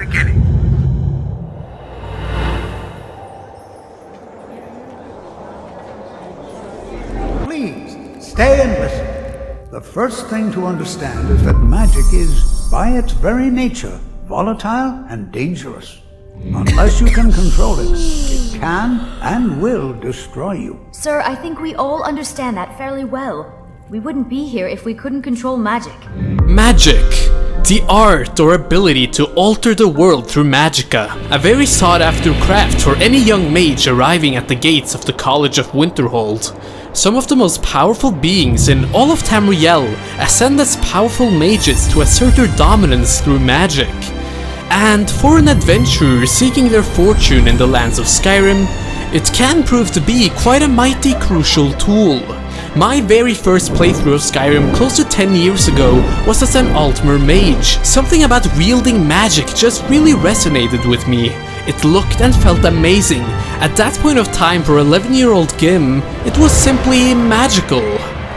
beginning. Please, stay and listen. The first thing to understand is that magic is, by its very nature, volatile and dangerous. Unless you can control it, it can and will destroy you. Sir, I think we all understand that fairly well. We wouldn't be here if we couldn't control magic. Magic. The art or ability to alter the world through magicka. A very sought after craft for any young mage arriving at the gates of the College of Winterhold. Some of the most powerful beings in all of Tamriel ascend as powerful mages to assert their dominance through magic. And for an adventurer seeking their fortune in the lands of Skyrim, it can prove to be quite a mighty crucial tool. My very first playthrough of Skyrim close to 10 years ago was as an Altmer mage. Something about wielding magic just really resonated with me. It looked and felt amazing. At that point of time for 11-year-old Gim, it was simply magical.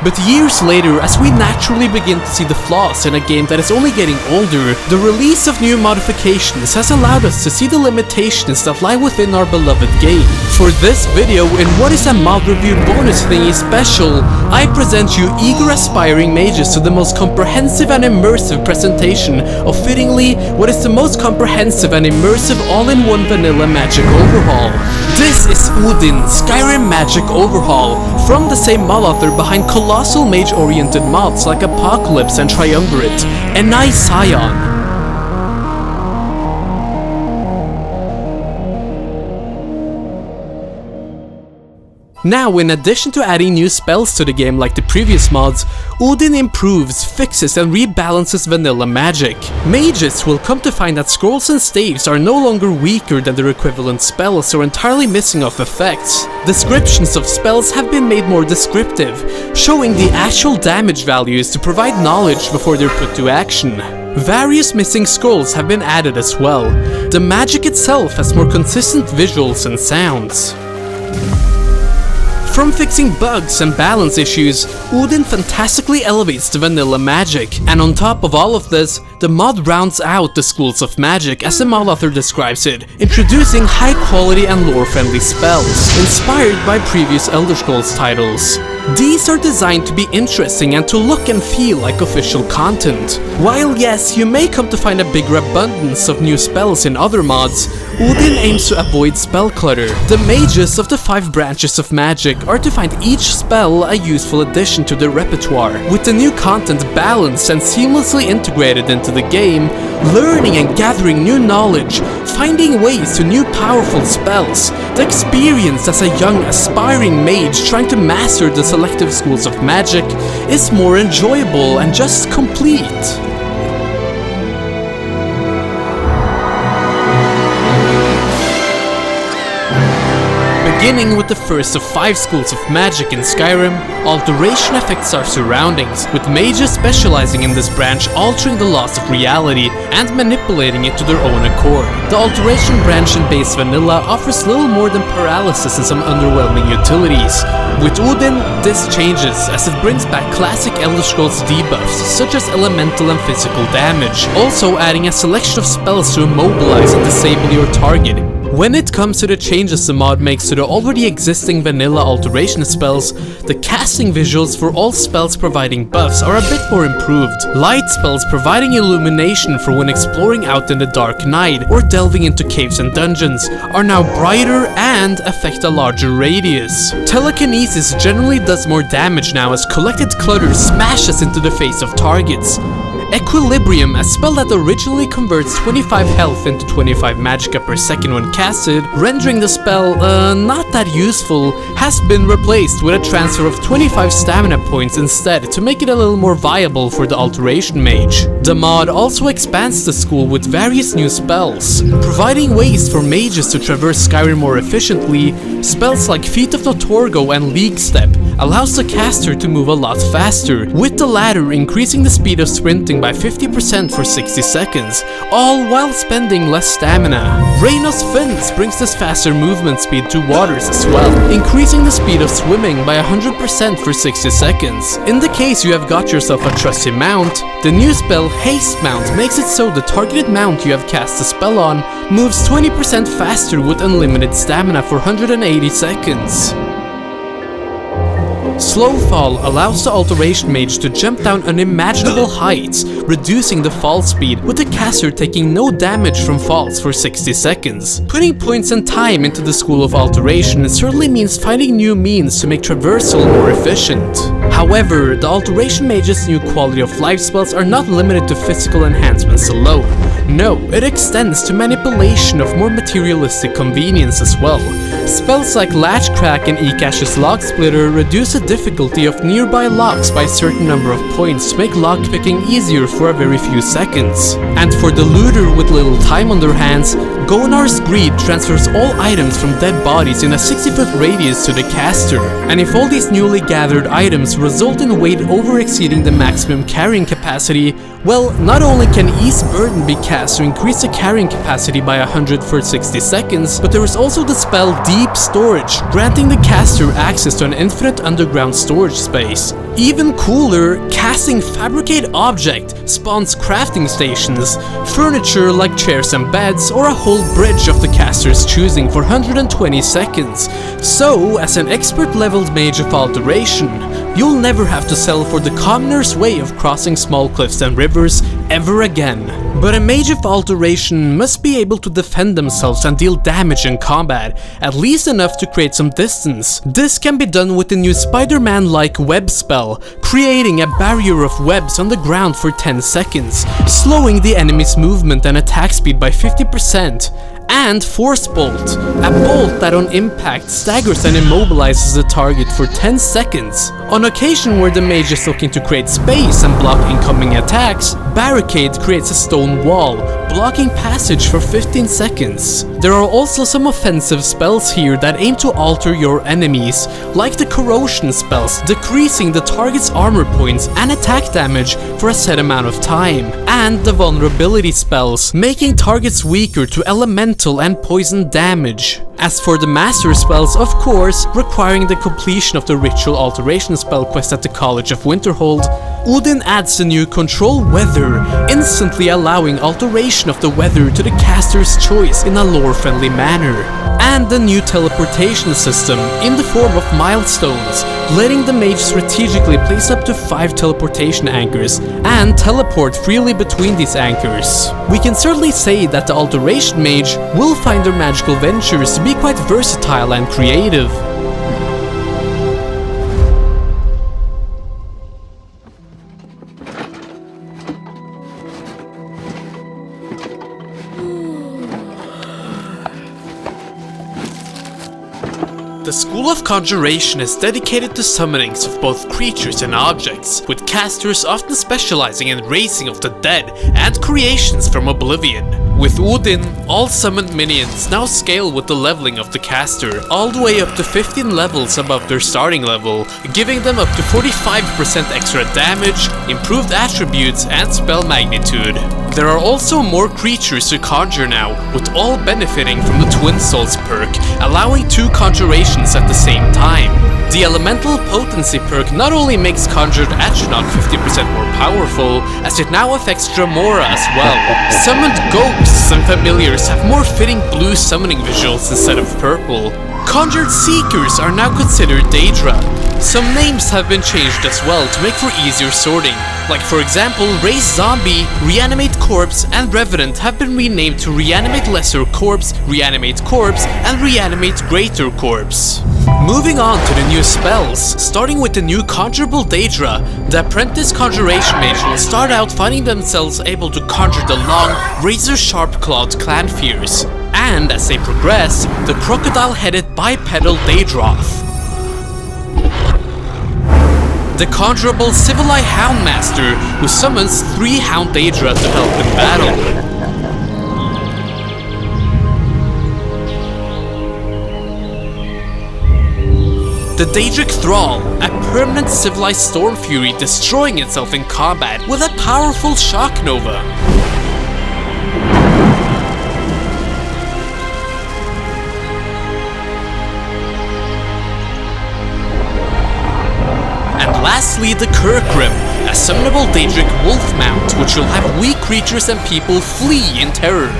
But years later, as we naturally begin to see the flaws in a game that is only getting older, the release of new modifications has allowed us to see the limitations that lie within our beloved game. For this video, in what is a mod review bonus thingy special, I present you eager aspiring mages to the most comprehensive and immersive presentation of fittingly what is the most comprehensive and immersive all-in-one vanilla magic overhaul. This is Odin Skyrim Magic Overhaul, from the same mod author behind colossal mage-oriented mods like Apocalypse and Triumvirate, EnaiSiaon. Now, in addition to adding new spells to the game like the previous mods, Odin improves, fixes and rebalances vanilla magic. Mages will come to find that scrolls and staves are no longer weaker than their equivalent spells or entirely missing off effects. Descriptions of spells have been made more descriptive, showing the actual damage values to provide knowledge before they're put to action. Various missing scrolls have been added as well. The magic itself has more consistent visuals and sounds. From fixing bugs and balance issues, Odin fantastically elevates the vanilla magic, and on top of all of this, the mod rounds out the schools of magic as the mod author describes it, introducing high quality and lore friendly spells, inspired by previous Elder Scrolls titles. These are designed to be interesting and to look and feel like official content. While yes, you may come to find a bigger abundance of new spells in other mods, Odin aims to avoid spell clutter. The mages of the 5 branches of magic are to find each spell a useful addition to their repertoire, with the new content balanced and seamlessly integrated into the game, learning and gathering new knowledge, finding ways to new powerful spells. The experience as a young aspiring mage trying to master the selective schools of magic is more enjoyable and just complete. Beginning with the first of 5 schools of magic in Skyrim, alteration affects our surroundings, with mages specializing in this branch altering the laws of reality and manipulating it to their own accord. The alteration branch in base vanilla offers little more than paralysis and some underwhelming utilities. With Odin, this changes as it brings back classic Elder Scrolls debuffs such as elemental and physical damage, also adding a selection of spells to immobilize and disable your target. When it comes to the changes the mod makes to the already existing vanilla alteration spells, the casting visuals for all spells providing buffs are a bit more improved. Light spells providing illumination for when exploring out in the dark night or delving into caves and dungeons are now brighter and affect a larger radius. Telekinesis generally does more damage now as collected clutter smashes into the face of targets. Equilibrium, a spell that originally converts 25 health into 25 magicka per second when casted, rendering the spell not that useful, has been replaced with a transfer of 25 stamina points instead to make it a little more viable for the alteration mage. The mod also expands the school with various new spells, providing ways for mages to traverse Skyrim more efficiently. Spells like Feet of Notorgo and League Step allows the caster to move a lot faster, with the latter increasing the speed of sprinting by 50% for 60 seconds, all while spending less stamina. Reynos Fins brings this faster movement speed to waters as well, increasing the speed of swimming by 100% 100% for 60 seconds. In the case you have got yourself a trusty mount, the new spell Haste Mount makes it so the targeted mount you have cast the spell on moves 20% faster with unlimited stamina for 180 seconds. Slow Fall allows the Alteration Mage to jump down unimaginable heights, reducing the fall speed, with the caster taking no damage from falls for 60 seconds. Putting points and time into the School of Alteration certainly means finding new means to make traversal more efficient. However, the Alteration Mage's new quality of life spells are not limited to physical enhancements alone. No, it extends to manipulation of more materialistic convenience as well. Spells like Latch Crack and Ekash's Lock Splitter reduce the difficulty of nearby locks by a certain number of points to make lockpicking easier for a very few seconds. And for the looter with little time on their hands, Gonar's Greed transfers all items from dead bodies in a 60-foot radius to the caster. And if all these newly gathered items result in weight over-exceeding the maximum carrying capacity, well, not only can Ease Burden be cast to increase the carrying capacity by 100 for 60 seconds, but there is also the spell Deep Storage, granting the caster access to an infinite underground storage space. Even cooler, casting Fabricate Object spawns crafting stations, furniture like chairs and beds, or a whole bridge of the caster's choosing for 120 seconds. So, as an expert-leveled mage of alteration, you'll never have to settle for the commoner's way of crossing small cliffs and rivers ever again. But a mage of alteration must be able to defend themselves and deal damage in combat, at least enough to create some distance. This can be done with the new Spider-Man-like web spell, creating a barrier of webs on the ground for 10 seconds, slowing the enemy's movement and attack speed by 50%. And Force Bolt, a bolt that on impact staggers and immobilizes the target for 10 seconds. On occasion where the mage is looking to create space and block incoming attacks, Barricade creates a stone wall, blocking passage for 15 seconds. There are also some offensive spells here that aim to alter your enemies, like the Corrosion spells, decreasing the target's armor points and attack damage for a set amount of time, and the Vulnerability spells, making targets weaker to elemental and poison damage. As for the Master spells, of course, requiring the completion of the Ritual Alteration spell quest at the College of Winterhold, Odin adds the new Control Weather, instantly allowing alteration of the weather to the caster's choice in a lore-friendly manner. And the new teleportation system in the form of milestones, letting the mage strategically place up to 5 teleportation anchors and teleport freely between these anchors. We can certainly say that the Alteration Mage will find their magical ventures to be quite versatile and creative. The School of Conjuration is dedicated to summonings of both creatures and objects, with casters often specializing in raising of the dead and creations from oblivion. With Odin, all summoned minions now scale with the leveling of the caster, all the way up to 15 levels above their starting level, giving them up to 45% extra damage, improved attributes, and spell magnitude. There are also more creatures to conjure now, with all benefiting from the Twin Souls perk, allowing 2 conjurations at the same time. The Elemental Potency perk not only makes conjured Atronach 50% more powerful, as it now affects Dramora as well. Summoned ghosts and familiars have more fitting blue summoning visuals instead of purple. Conjured Seekers are now considered Daedra. Some names have been changed as well to make for easier sorting, like for example Raise Zombie, Reanimate Corpse, and Revenant have been renamed to Reanimate Lesser Corpse, Reanimate Corpse, and Reanimate Greater Corpse. Moving on to the new spells, starting with the new Conjurable Daedra, the Apprentice Conjuration Mage will start out finding themselves able to conjure the long, razor-sharp clawed Clanfears, and as they progress, the Crocodile-headed Bipedal Daedroth. The Conjurable Civilai Houndmaster, who summons 3 Hound Daedra to help in battle. The Daedric Thrall, a permanent civilized storm fury destroying itself in combat with a powerful shock nova. lastly, the Kirkrim, a summonable Daedric wolf mount which will have weak creatures and people flee in terror.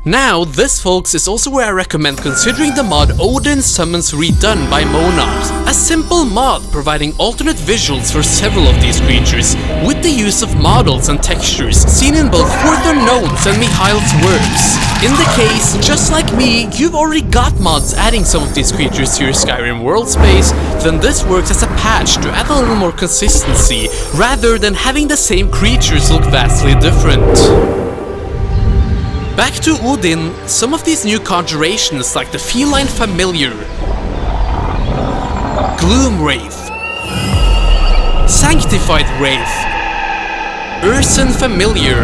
Now, this folks is also where I recommend considering the mod Odin Summons Redone by Monobs, a simple mod providing alternate visuals for several of these creatures, with the use of models and textures seen in both Fourth Unknown's and Mihail's works. In the case, just like me, you've already got mods adding some of these creatures to your Skyrim world space, then this works as a patch to add a little more consistency, rather than having the same creatures look vastly different. Back to Odin, some of these new conjurations like the Feline Familiar, Gloom Wraith, Sanctified Wraith, Urson Familiar,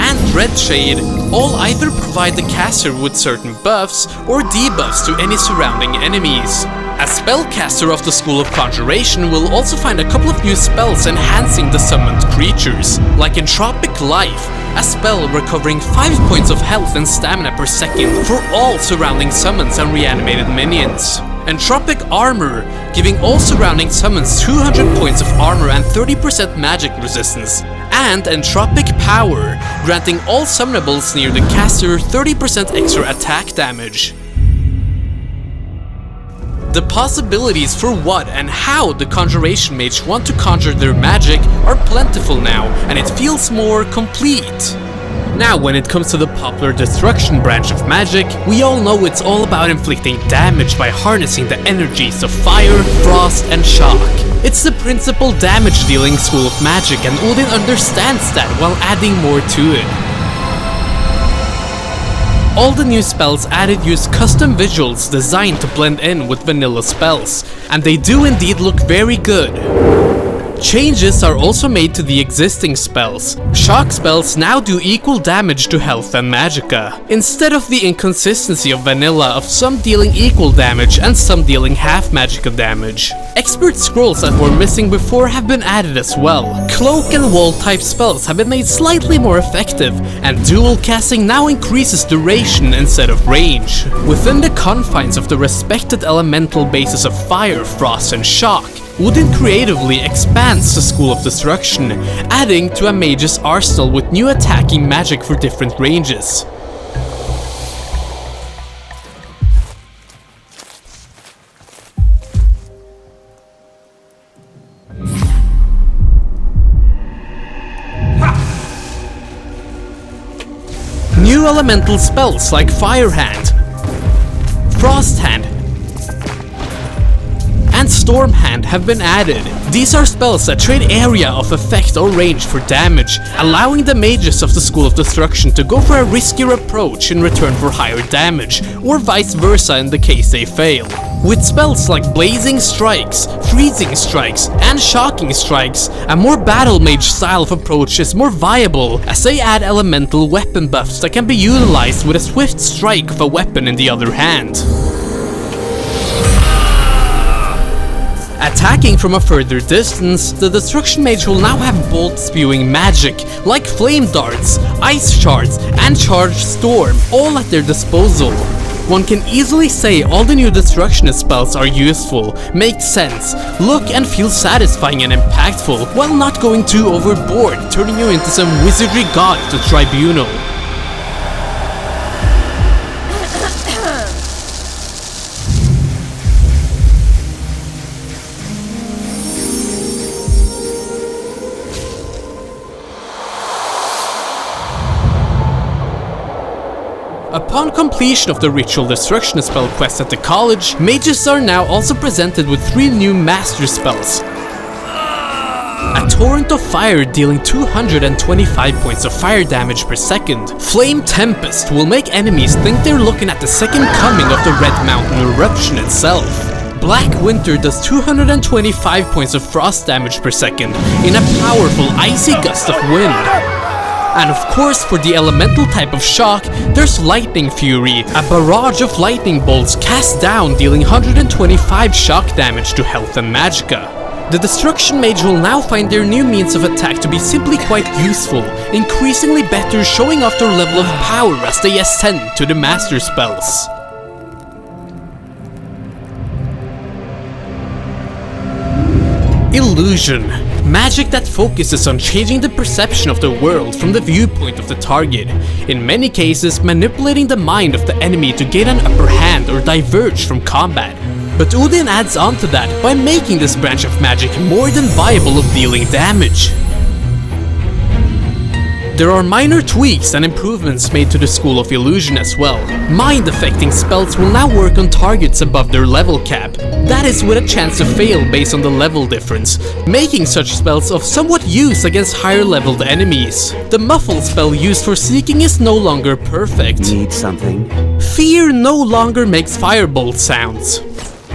and Dreadshade all either provide the caster with certain buffs or debuffs to any surrounding enemies. A spellcaster of the School of Conjuration will also find a couple of new spells enhancing the summoned creatures, like Entropic Life, a spell recovering 5 points of health and stamina per second for all surrounding summons and reanimated minions. Entropic Armor, giving all surrounding summons 200 points of armor and 30% magic resistance. And Entropic Power, granting all summonables near the caster 30% extra attack damage. The possibilities for what and how the Conjuration Mage want to conjure their magic are plentiful now, and it feels more complete. Now, when it comes to the popular Destruction branch of magic, we all know it's all about inflicting damage by harnessing the energies of fire, frost, and shock. It's the principal damage-dealing school of magic, and Odin understands that while adding more to it. All the new spells added use custom visuals designed to blend in with vanilla spells, and they do indeed look very good. Changes are also made to the existing spells. Shock spells now do equal damage to health and magicka, instead of the inconsistency of vanilla of some dealing equal damage and some dealing half magicka damage. Expert scrolls that were missing before have been added as well. Cloak and wall type spells have been made slightly more effective, and dual casting now increases duration instead of range. Within the confines of the respected elemental bases of fire, frost, and shock, Odin creatively expands the School of Destruction, adding to a mage's arsenal with new attacking magic for different ranges. New elemental spells like Fire Hand, Frost Hand, and Storm Hand have been added. These are spells that trade area of effect or range for damage, allowing the mages of the School of Destruction to go for a riskier approach in return for higher damage, or vice versa in the case they fail. With spells like Blazing Strikes, Freezing Strikes, and Shocking Strikes, a more battle mage style of approach is more viable, as they add elemental weapon buffs that can be utilized with a swift strike of a weapon in the other hand. Attacking from a further distance, the Destruction Mage will now have bolt-spewing magic, like Flame Darts, Ice Shards, and Charged Storm, all at their disposal. One can easily say all the new Destructionist spells are useful, make sense, look and feel satisfying and impactful, while not going too overboard, turning you into some wizardry god to tribunal. Upon completion of the Ritual Destruction spell quest at the college, mages are now also presented with 3 new master spells. A Torrent of Fire dealing 225 points of fire damage per second. Flame Tempest will make enemies think they're looking at the second coming of the Red Mountain eruption itself. Black Winter does 225 points of frost damage per second in a powerful icy gust of wind. And of course, for the elemental type of shock, there's Lightning Fury, a barrage of lightning bolts cast down dealing 125 shock damage to health and magicka. The Destruction Mage will now find their new means of attack to be simply quite useful, increasingly better, showing off their level of power as they ascend to the Master spells. Illusion. Magic that focuses on changing the perception of the world from the viewpoint of the target, in many cases manipulating the mind of the enemy to gain an upper hand or diverge from combat. But Odin adds on to that by making this branch of magic more than viable of dealing damage. There are minor tweaks and improvements made to the School of Illusion as well. Mind-affecting spells will now work on targets above their level cap. That is with a chance to fail based on the level difference, making such spells of somewhat use against higher leveled enemies. The Muffle spell used for Seeking is no longer perfect. Need something? Fear no longer makes firebolt sounds.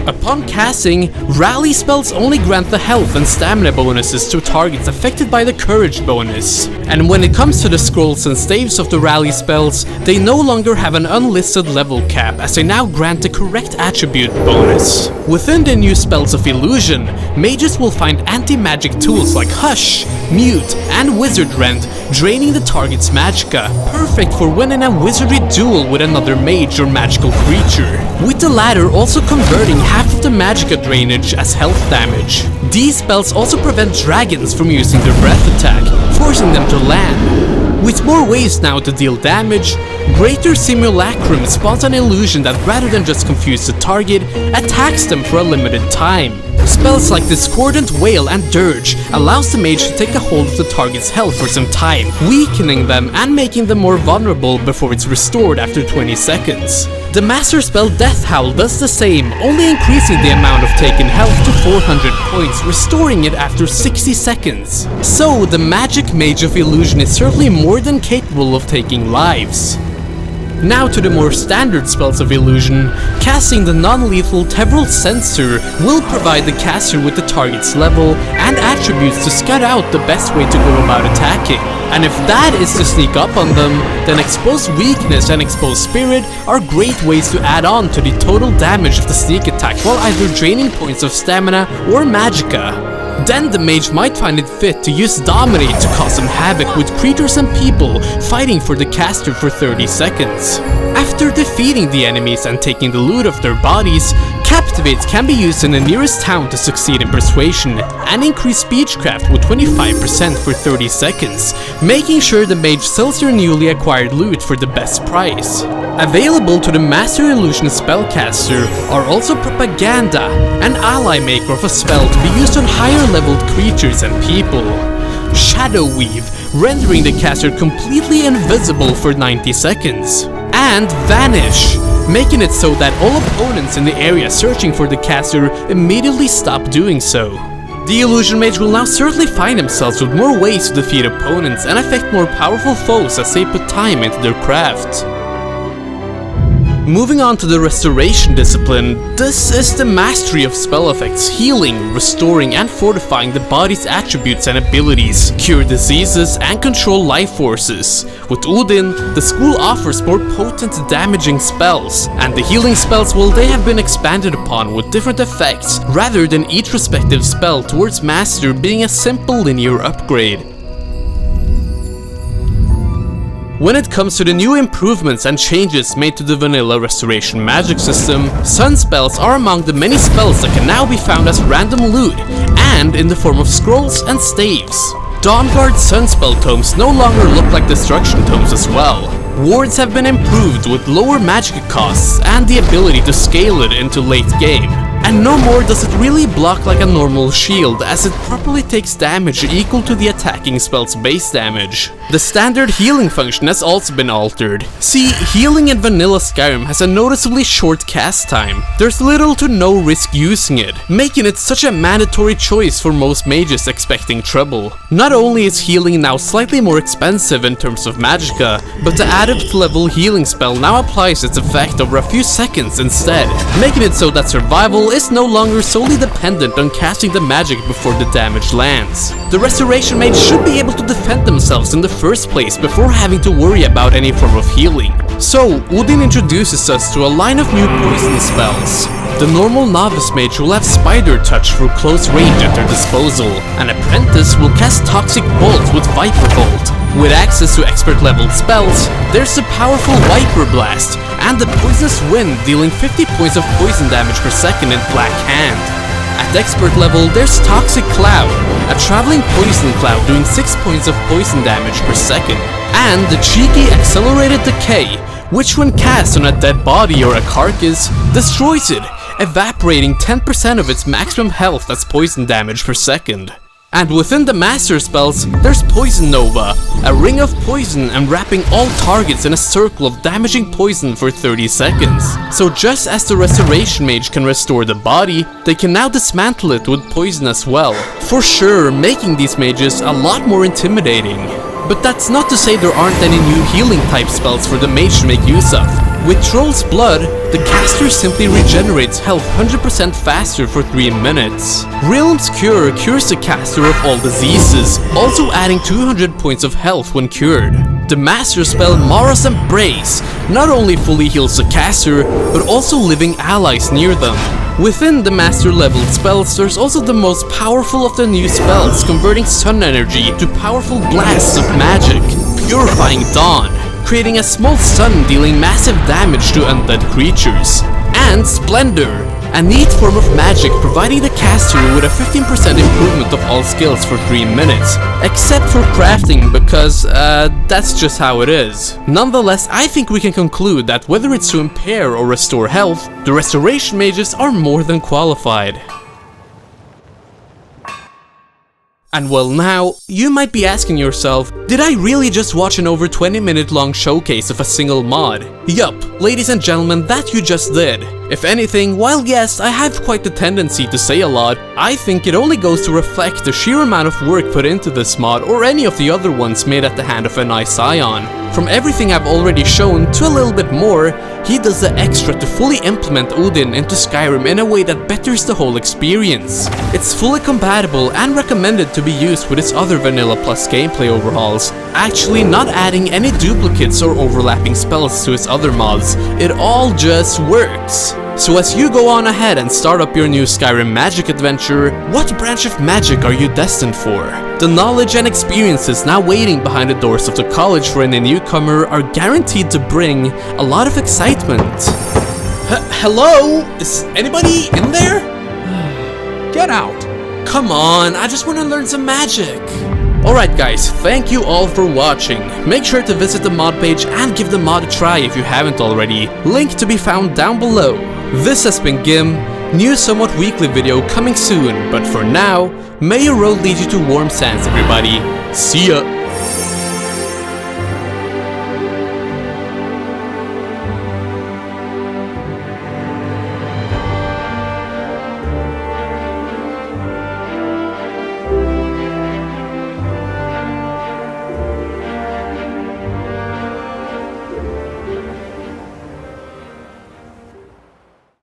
Upon casting, rally spells only grant the health and stamina bonuses to targets affected by the courage bonus. And when it comes to the scrolls and staves of the rally spells, they no longer have an unlisted level cap, as they now grant the correct attribute bonus. Within the new spells of illusion, mages will find anti-magic tools like Hush, Mute, and Wizard Rend, draining the target's magicka, perfect for winning a wizardry duel with another mage or magical creature, with the latter also converting half of the magicka drainage as health damage. These spells also prevent dragons from using their breath attack, forcing them to land. With more ways now to deal damage, Greater Simulacrum spawns an illusion that rather than just confuse the target, attacks them for a limited time. Spells like Discordant Wail and Dirge allows the mage to take a hold of the target's health for some time, weakening them and making them more vulnerable before it's restored after 20 seconds. The master spell Death Howl does the same, only increasing the amount of taken health to 400 points, restoring it after 60 seconds. So the magic mage of illusion is certainly more than capable of taking lives. Now to the more standard spells of illusion, casting the non-lethal Tevril Censor will provide the caster with the target's level and attributes to scout out the best way to go about attacking. And if that is to sneak up on them, then Exposed Weakness and Exposed Spirit are great ways to add on to the total damage of the sneak attack while either draining points of stamina or magicka. Then the mage might find it fit to use Dominate to cause some havoc with creatures and people fighting for the caster for 30 seconds. After defeating the enemies and taking the loot of their bodies, Captivate can be used in the nearest town to succeed in Persuasion, and increase Speechcraft with 25% for 30 seconds, making sure the mage sells their newly acquired loot for the best price. Available to the Master Illusion Spellcaster are also Propaganda, an ally maker of a spell to be used on higher leveled creatures and people. Shadow Weave, rendering the caster completely invisible for 90 seconds. And Vanish, making it so that all opponents in the area searching for the caster immediately stop doing so. The Illusion Mage will now certainly find themselves with more ways to defeat opponents and affect more powerful foes as they put time into their craft. Moving on to the Restoration discipline, this is the mastery of spell effects, healing, restoring and fortifying the body's attributes and abilities, cure diseases and control life forces. With Odin, the school offers more potent damaging spells, and the healing spells, well, they have been expanded upon with different effects, rather than each respective spell towards master being a simple linear upgrade. When it comes to the new improvements and changes made to the vanilla Restoration magic system, sun spells are among the many spells that can now be found as random loot, and in the form of scrolls and staves. Dawnguard Sunspell tomes no longer look like destruction tomes as well. Wards have been improved with lower magic costs and the ability to scale it into late game. And no more does it really block like a normal shield, as it properly takes damage equal to the attacking spell's base damage. The standard healing function has also been altered. See, healing in vanilla Skyrim has a noticeably short cast time. There's little to no risk using it, making it such a mandatory choice for most mages expecting trouble. Not only is healing now slightly more expensive in terms of magicka, but the adept level healing spell now applies its effect over a few seconds instead, making it so that survival is no longer solely dependent on casting the magic before the damage lands. The Restoration Mage should be able to defend themselves in the first place before having to worry about any form of healing. So, Odin introduces us to a line of new poison spells. The normal Novice Mage will have Spider Touch for close range at their disposal. An Apprentice will cast Toxic Bolt with Viper Bolt. With access to expert leveled spells, there's the powerful Viper Blast and the Poisonous Wind dealing 50 points of poison damage per second in Black Hand. At expert level, there's Toxic Cloud, a traveling poison cloud doing 6 points of poison damage per second. And the cheeky Accelerated Decay, which when cast on a dead body or a carcass, destroys it, evaporating 10% of its maximum health as poison damage per second. And within the master spells, there's Poison Nova, a ring of poison enwrapping all targets in a circle of damaging poison for 30 seconds. So just as the Restoration Mage can restore the body, they can now dismantle it with poison as well, for sure making these mages a lot more intimidating. But that's not to say there aren't any new healing type spells for the mage to make use of. With Troll's Blood, the caster simply regenerates health 100% faster for 3 minutes. Realm's Cure cures the caster of all diseases, also adding 200 points of health when cured. The master spell Mara's Embrace not only fully heals the caster, but also living allies near them. Within the master leveled spells, there's also the most powerful of the new spells, converting sun energy to powerful blasts of magic, Purifying Dawn, creating a small sun dealing massive damage to undead creatures, and Splendor, a neat form of magic providing the caster with a 15% improvement of all skills for 3 minutes, except for crafting because, that's just how it is. Nonetheless, I think we can conclude that whether it's to impair or restore health, the Restoration Mages are more than qualified. And well now, you might be asking yourself, did I really just watch an over 20-minute long showcase of a single mod? Yup, ladies and gentlemen, that you just did. If anything, while yes, I have quite the tendency to say a lot, I think it only goes to reflect the sheer amount of work put into this mod or any of the other ones made at the hand of EnaiSiaon. From everything I've already shown to a little bit more, he does the extra to fully implement Odin into Skyrim in a way that betters the whole experience. It's fully compatible and recommended to be used with its other Vanilla Plus gameplay overhauls, actually not adding any duplicates or overlapping spells to its other mods. It all just works. So as you go on ahead and start up your new Skyrim Magic adventure, what branch of magic are you destined for? The knowledge and experiences now waiting behind the doors of the college for any newcomer are guaranteed to bring a lot of excitement. Hello? Is anybody in there? Get out! Come on, I just want to learn some magic. Alright guys, thank you all for watching. Make sure to visit the mod page and give the mod a try if you haven't already. Link to be found down below. This has been Gim. New somewhat weekly video coming soon, but for now, may your road lead you to warm sands, everybody. See ya!